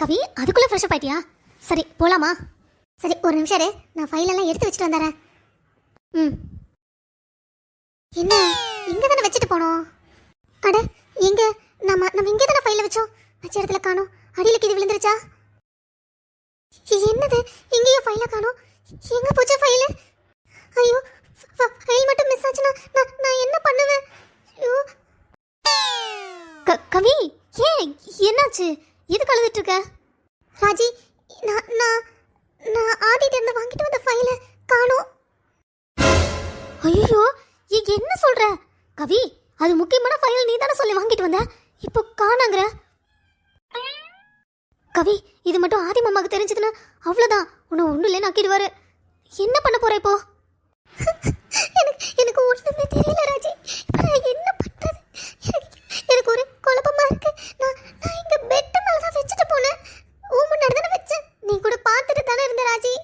கவி அதுக்குள்ளே ஃப்ரெஷ்அப் ஆயிட்டியா? சரி போகலாமா? சரி ஒரு நிமிஷம் இரு, நான் ஃபைலெல்லாம் எடுத்து வச்சுட்டு வந்துடுறேன். ம். என்ன இங்கே தானே வச்சுட்டு போனோம்? அட எங்கே? நம்ம இங்கே தானே ஃபைலை வச்சோம். வச்ச இடத்துல காணோம். அடியிலுக்கு இது விழுந்துருச்சா? என்னது இங்கேயும் ஃபைலை காணோம். எங்கே போச்சு ஃபைலு? ஐயோ ஃபைல் மட்டும் மிஸ் ஆச்சுன்னா நான் என்ன பண்ணுவேன்? ஐயோ கவி ஏன் என்னாச்சு? எதுக்கு அழுதுட்டு இருக்க? ராஜி நான் ஆதிட்ட இருந்து வாங்கிட்டு வந்த ஃபைலை காணோம். ஐயோ என்ன சொல்ற கவி? அது முக்கியமான ஃபைல், நீ தானே சொல்லி வாங்கிட்டு வந்த, இப்போ காணாங்கற. கவி இது மட்டும் ஆதி மாமாக்கு தெரிஞ்சதுன்னா அவ்வளோதான், உன்னை ஒன்றும் இல்லைன்னு ஆக்கிடுவாரு. என்ன பண்ண போற இப்போ? எனக்கு ஒன்றுமே தெரியல ராஜி. நான் என்ன பண்றது? எனக்கு ஒரு குழப்பமா இருக்கு. நான் இங்க பெட் மேல தான் வச்சுட்டு போனேன். முன்னாடி தானே வச்சேன். நீ கூட பார்த்துட்டு தானே இருந்த ராஜி.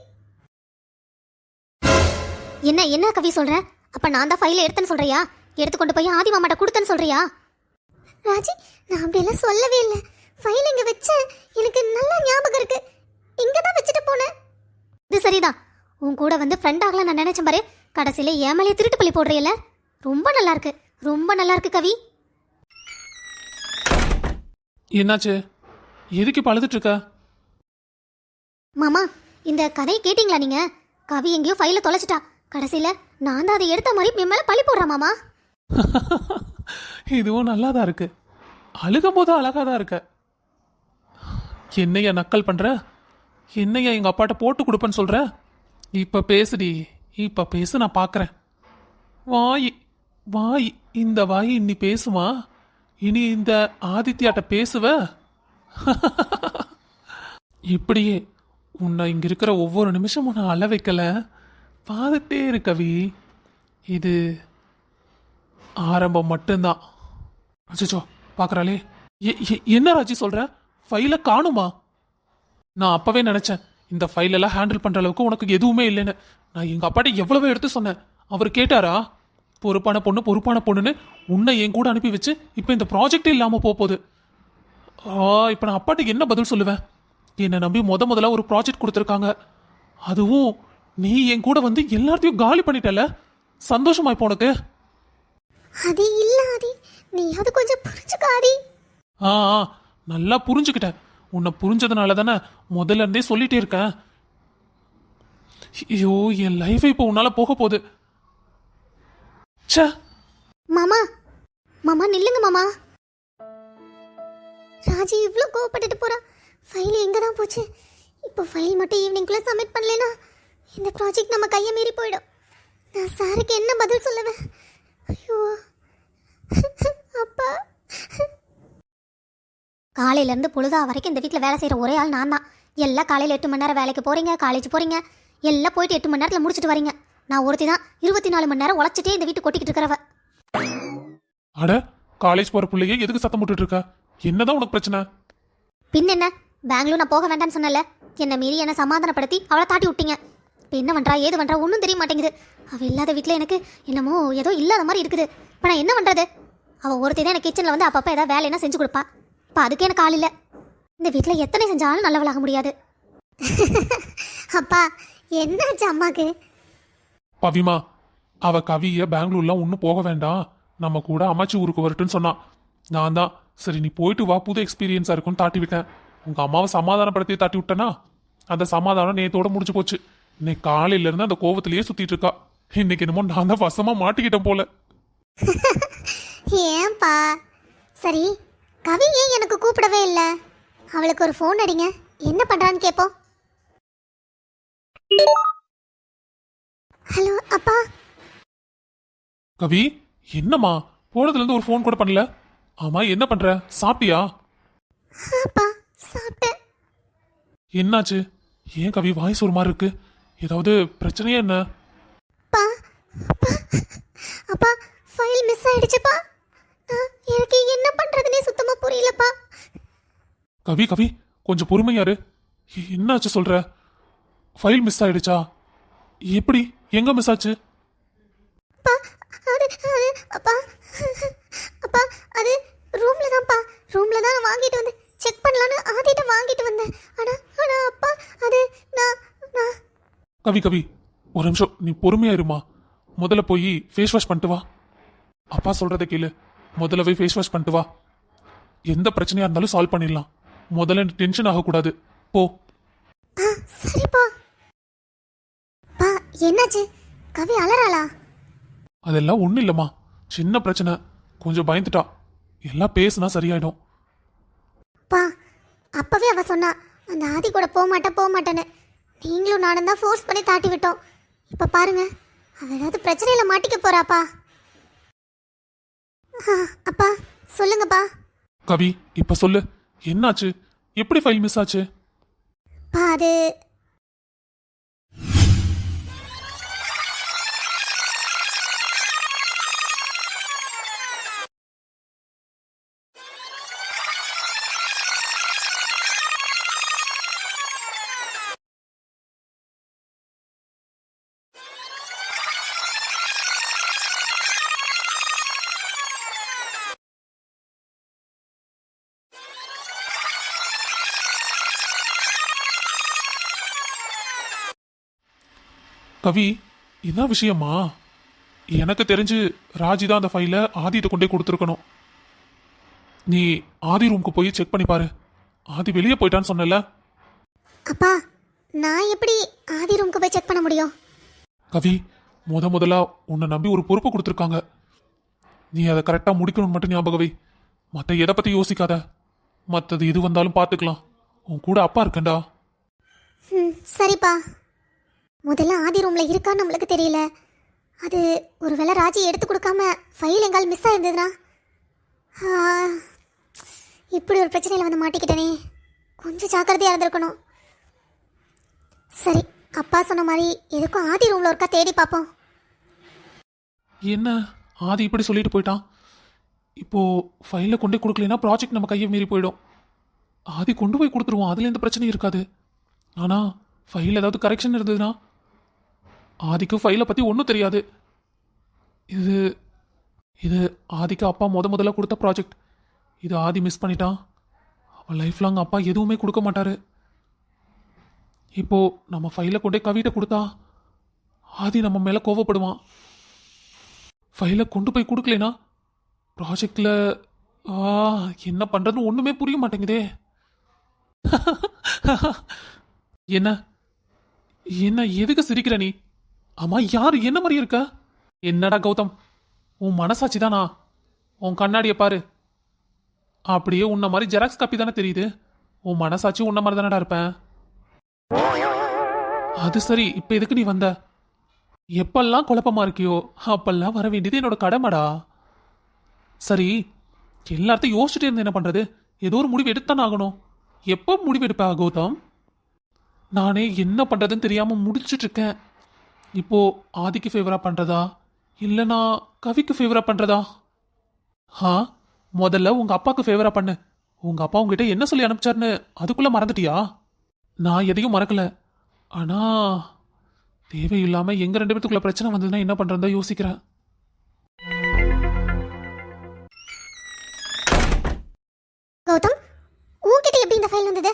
என்ன கவி சொல்ற? அப்ப நான் தான் ஃபைலை எடுத்தேன்னு சொல்றியா? எடுத்து கொண்டு போய் ஆதி மாமாட்ட கொடுத்தேன்னு சொல்றியா? ராஜி நான் அப்படியெல்லாம் சொல்லவே இல்லை. ஃபைல் இங்க வச்சேன், எனக்கு நல்லா ஞாபகம் இருக்கு. இங்க தான் வச்சுட்டு போனேன். இது சரிதான், உன் கூட வந்து ஃப்ரெண்ட் ஆகலாம் நான் நினைச்சேன் பாரு. கடைசியில ஏமாலே திருட்டு பள்ளி போடுறியல. ரொம்ப நல்லா இருக்கு, ரொம்ப நல்லா இருக்கு கவி. என்னாச்சு? எதுக்கு இப்போ அழுதுட்டு இருக்க? மாமா இந்த கதையை கேட்டிங்களா நீங்க? கவி எங்கேயோ ஃபைலை தொலைச்சிட்டா. கடைசியில நான் தான் அதை எடுத்த மாதிரி என் மேல பழி போடுறேன் மாமா. இதுவும் நல்லா தான் இருக்கு. அழுகும் போது அழகா தான் இருக்க. என்னையா நக்கல் பண்ற? என்னையா எங்க அப்பாட்ட போட்டு கொடுப்பேன்னு சொல்ற? இப்ப பேசுடி, இப்ப பேசு, நான் பாக்குறேன். வாய் வாய் இந்த வாய் இனி பேசுமா? இனி இந்த ஆதித்யாட்ட பேசுவ? இப்படியே உன்னை இங்க இருக்கிற ஒவ்வொரு நிமிஷமும் நான் அழ வைக்கல, பார்த்துட்டே இரு கவி. இது ஆரம்பம் மட்டும்தான். அச்சோ பாக்குறாளே. என்ன ராஜி சொல்ற? ஃபைல காணுமா? நான் அப்பவே நினைச்சேன் இந்த ஃபைலெல்லாம் ஹேண்டில் பண்ற அளவுக்கு உனக்கு எதுவுமே இல்லைன்னு. நான் எங்க அப்பாட்ட எவ்வளவோ எடுத்து சொன்னேன். அவர் கேட்டாரா? பொறுப்பான பொண்ணுன்னு உன்னை என் கூட அனுப்பி வச்சு இப்போ இந்த ப்ராஜெக்டே இல்லாம போகுது. இப்போ நான் அப்பாட்ட என்ன பதில் சொல்லுவேன்? என்னை நம்பி முதல்ல ஒரு ப்ராஜெக்ட் கொடுத்துருக்காங்க. அதுவும் நீ என் கூட வந்து எல்லாத்தையும் காலி பண்ணிட்டல. சந்தோஷமா இப்போ உனக்கு? அது இல்ல ஆதி, நீ அது கொஞ்சம் புரிஞ்சுக்காடி. நல்லா புரிஞ்சுக்கிட்டேன். உன்னை புரிஞ்சதுனால தானே முதல்ல இருந்தே சொல்லிட்டே இருக்கேன். ஐயோ என் லைஃப் இப்போ உன்னால போக போகுது. மாமா மாமா நில்லுங்க மாமா. ராஜி இவ்வளோ கோவப்பட்டுட்டு போறா. ஃபைல் எங்க தான் போச்சு? இப்போ ஃபைல் மட்டும் ஈவினிங்குள்ள சப்மிட் பண்ணலனா இந்த ப்ராஜெக்ட் நம்ம கையை மீறி போயிடும். நான் சாருக்கு என்ன பதில் சொல்லுவேன்? ஐயோ அப்பா. காலையிலேருந்து பொழுதா வரைக்கும் இந்த வீட்டில் வேலை செய்கிற ஒரே ஆள் நான் தான். எல்லாம் காலையில் 8 மணி நேரம் வேலைக்கு போகிறீங்க, காலேஜ் போகிறீங்க, எல்லாம் போயிட்டு 8 மணி நேரத்தில் முடிச்சுட்டு வரீங்க. நான் ஒருத்தி தான் 24 மணி நேரம் உழைச்சிட்டே இந்த வீட்டு கொட்டிக்கிட்டு இருக்கிறவ. அட காலேஜ் போகிற பிள்ளைய எதுக்கு சத்தம் போட்டுட்டு இருக்க? என்னதான் உனக்கு பிரச்சனை? பின் என்ன, பெங்களூர் நான் போக வேண்டாம்னு சொன்னல, என்னை மீறி என்னை சமாதானப்படுத்தி அவளை தாட்டி விட்டீங்க. இப்போ என்ன பண்ணுறா ஏது பண்ணுறா ஒன்றும் தெரிய மாட்டேங்குது. அவள் இல்லாத வீட்டில் எனக்கு என்னமோ ஏதோ இல்லாத மாதிரி இருக்குது. இப்போ நான் என்ன பண்ணுறது? அவள் ஒருத்தி தான் எனக்கு கிச்சனில் வந்து அப்பப்போ ஏதாவது வேலைன்னா செஞ்சு கொடுப்பா. இப்போ அதுக்கு எனக்கு ஆள் இல்லை. இந்த வீட்டில் எத்தனை செஞ்சாலும் நல்லவளாக முடியாது. அப்பா என்னாச்சு அம்மாக்கு? பவிமா, அவ கவிய பெங்களூர்லாம் ஒன்றும் போக வேண்டாம், நம்ம கூட அம்மாச்சி ஊருக்கு வரட்டுன்னு சொன்னான். நான் தான் சரி நீ போயிட்டு வா, புது எக்ஸ்பீரியன்ஸா இருக்கும்னு தாட்டி விட்டேன். உங்க அம்மாவை சமாதானப்படுத்தி தாட்டி விட்டேனா? அந்த சமாதானம் நேத்தோட முடிஞ்சு போச்சு. இன்னைக்கு காலையில இருந்து அந்த கோவத்திலேயே சுத்திட்டு இருக்கா. இன்னைக்கு என்னமோ நான் தான் வசமா மாட்டிக்கிட்டேன் போல. ஏன்பா? சரி கவி ஏன் எனக்கு கூப்பிடவே இல்லை? அவளுக்கு ஒரு ஃபோன் அடிங்க, என்ன பண்றான்னு கேட்போம். ஹலோ அப்பா. கவி என்னம்மா போனதுல இருந்து ஒரு ஃபோன் கூட பண்ணல? ஆமா என்ன பண்ற? சாப்பிட்டியா? அப்பா சாப்பிட்டேன். என்னாச்சு? ஏன் கவி வாய்ஸ் ஒரு மாதிரி இருக்கு? ஏதாவது பிரச்சனையா என்ன? அப்பா அப்பா ஃபைல் மிஸ் ஆயிடுச்சுப்பா. எனக்கு என்ன பண்றதுனே சுத்தமா புரியலப்பா. கவி கவி கொஞ்சம் பொறுமையாரு. என்னாச்சு சொல்ற? ஃபைல் மிஸ் ஆயிடுச்சா? எப்படி? எங்க மிஸ் ஆச்சு? அப்பா அப்பா அது ரூம்ல தான்ப்பா. ரூம்ல தான் வாங்கிட்டு வந்து செக் பண்ணலான்னு ஆதிட்ட வாங்கிட்டு வந்தேன். ஆனா ஆனா அப்பா அது நான் நான் கவி கவி ஒரு நிமிஷம் நீ பொறுமையா இருமா. முதல்ல போய் ஃபேஸ் வாஷ் பண்ணிட்டு வா. அப்பா சொல்றதை கேளு. முதல்ல போய் ஃபேஸ் வாஷ் பண்ணிட்டு வா. எந்த பிரச்சனையா இருந்தாலும் சால்வ் பண்ணிடலாம். முதல்ல டென்ஷன் ஆகக்கூடாது. போ. சரிப்பா. பா என்னாச்சு? கவி அலறாளா? அதெல்லாம் ஒன்றும் இல்லைம்மா, சின்ன பிரச்சனை, கொஞ்சம் பயந்துட்டா. எல்லாம் பேசுனா சரியாயிடும். பா அப்பவே அவ சொன்னா அந்த ஆதி கூட போக மாட்டேன்னு. நீங்களும் நானும் தான் ஃபோர்ஸ் பண்ணி தாட்டி விட்டோம். இப்ப பாருங்க அவ ஏதாவது பிரச்சனையில மாட்டிக்க போறாப்பா. அப்பா சொல்லுங்கப்பா. கவி இப்ப சொல்லு, என்னாச்சு? எப்படி ஃபைல் மிஸ் ஆச்சு? பா அது கவி என்ன விஷயமா? எனக்கு தெரிஞ்சு ராஜி தான் அந்த ஃபைலை ஆதிட்ட கொண்டே கொடுத்துருக்கணும். நீ ஆதி ரூமுக்கு போய் செக் பண்ணி பாரு. ஆதி வெளியே போயிட்டான்னு சொன்னல. அப்பா நான் எப்படி ஆதி ரூமுக்கு போய் செக் பண்ண முடியும்? கவி முதலா உன்னை நம்பி ஒரு பொறுப்பு கொடுத்துருக்காங்க. நீ அதை கரெக்டாக முடிக்கணும்னு மட்டும் ஞாபகம் வை. மற்ற எதை பற்றி யோசிக்காத. மற்றது எது வந்தாலும் பார்த்துக்கலாம். உன் கூட அப்பா இருக்கேன்டா. சரிப்பா. முதல்ல ஆதி ரூம்ல இருக்கான்னு நம்மளுக்கு தெரியல. அது ஒருவேளை ராஜி எடுத்து கொடுக்காம ஃபைல் எங்கால் மிஸ் ஆயிருந்ததுன்னா இப்படி ஒரு பிரச்சனையில் வந்து மாட்டிக்கிட்டனே. கொஞ்சம் ஜாக்கிரதையாக இருந்திருக்கணும். சரி அப்பா சொன்ன மாதிரி எதுக்கும் ஆதி ரூம்ல ஒருக்கா தேடி பார்ப்போம். என்ன ஆதி இப்படி சொல்லிட்டு போயிட்டான்? இப்போ ஃபைலை கொண்டு கொடுக்கலனா ப்ராஜெக்ட் நம்ம கையை மீறி போயிடும். ஆதி கொண்டு போய் கொடுத்துருவோம், அதுல எந்த பிரச்சனையும் இருக்காது. ஆனா ஃபைல் ஏதாவது கரெக்ஷன் இருந்ததுன்னா ஆதிக்கு ஃபைலை பத்தி ஒன்றும் தெரியாது. இது இது ஆதிக்கு அப்பா முதல்ல கொடுத்த ப்ராஜெக்ட். இது ஆதி மிஸ் பண்ணிட்டான். அவன் லைஃப் லாங் அப்பா எதுவுமே கொடுக்க மாட்டாரு. இப்போ நம்ம ஃபைலை கொண்டே கவிட்ட கொடுத்தா ஆதி நம்ம மேல கோவப்படுவான். ஃபைலை கொண்டு போய் கொடுக்கலனா ப்ராஜெக்ட்ல என்ன பண்றதுன்னு ஒண்ணுமே புரிய மாட்டேங்குதே. என்ன என்ன எதுக்கு சிரிக்கிற நீ? ஆமா யாரு என்ன மாதிரி இருக்க? என்னடா கௌதம், உன் மனசாட்சி தானா? உன் கண்ணாடியை பாரு, அப்படியே உன்ன மாதிரி ஜெராக்ஸ் காப்பி தானே தெரியுது. உன் மனசாட்சி உன்ன மாதிரி தானடா இருப்பேன். அது சரி, இப்ப எதுக்கு நீ வந்த? எப்பெல்லாம் குழப்பமா இருக்கியோ அப்பெல்லாம் வர வேண்டியது என்னோட கடமைடா. சரி, எல்லாத்தையும் யோசிச்சுட்டே இருந்து என்ன பண்றது? ஏதோ ஒரு முடிவு எடுத்தானே ஆகணும். எப்போ முடிவு எடுப்பா கௌதம்? நானே என்ன பண்றதுன்னு தெரியாம முடிச்சிட்டு இருக்கேன். இப்போ ஆதிக்கு ஃபேவரா பண்றதா இல்லைனா கவிக்கு ஃபேவரா பண்றதா? முதல்ல உங்க அப்பாவுக்கு ஃபேவரா பண்ணு. உங்க அப்பா உங்ககிட்ட என்ன சொல்லி அனுப்பிச்சாருன்னு அதுக்குள்ள மறந்துட்டியா? நான் எதையும் மறக்கல. ஆனா தேவையில்லாம எங்க 2 பேத்துக்குள்ள பிரச்சனை வந்ததுன்னா என்ன பண்றதா யோசிக்கிறேன். கௌதம் உன்கிட்ட எப்படி இந்த ஃபைல் வந்தது?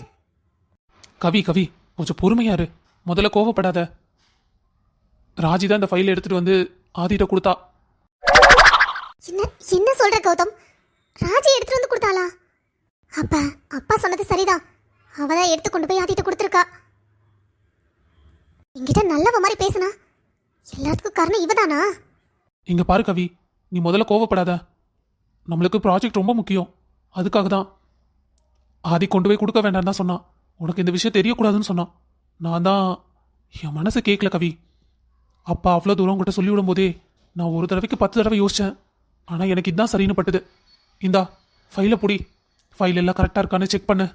கவி கொஞ்சம் பொறுமையா இரு. முதல்ல கோவப்படாத. ராஜி தான் இந்த ஃபைல் எடுத்துட்டு வந்து ஆதிட்ட கொடுத்தா. என்ன சொல்ற கௌதம்? ராஜி எடுத்துட்டு வந்து கொடுத்தாளா? அப்பா சொன்னது சரிதான். அவதான் எடுத்து கொண்டு போய் ஆதிட்ட கொடுத்துருக்கா. என்கிட்ட நல்லவ மாதிரி பேசுனா. எல்லாத்துக்கும் காரணம் இவதானா? இங்க பாரு கவி, நீ முதல்ல கோவப்படாத. நம்மளுக்கு ப்ராஜெக்ட் ரொம்ப முக்கியம். அதுக்காக தான் ஆதி கொண்டு போய் கொடுக்க வேண்டாம் தான் சொன்னான். உனக்கு இந்த விஷயம் தெரியக்கூடாதுன்னு சொன்னான். நான் தான் என் மனசு கேட்கல கவி. அப்பா அவ்வளோ தூரம் உங்கள்கிட்ட சொல்லிவிடும் போதே நான் ஒரு தடவைக்கு 10 தடவை யோசித்தேன். ஆனால் எனக்கு இதுதான் சரின்னு பட்டுது. இந்தா ஃபைலை புடி. ஃபைல் எல்லாம் கரெக்டாக இருக்கான்னு செக் பண்ணு.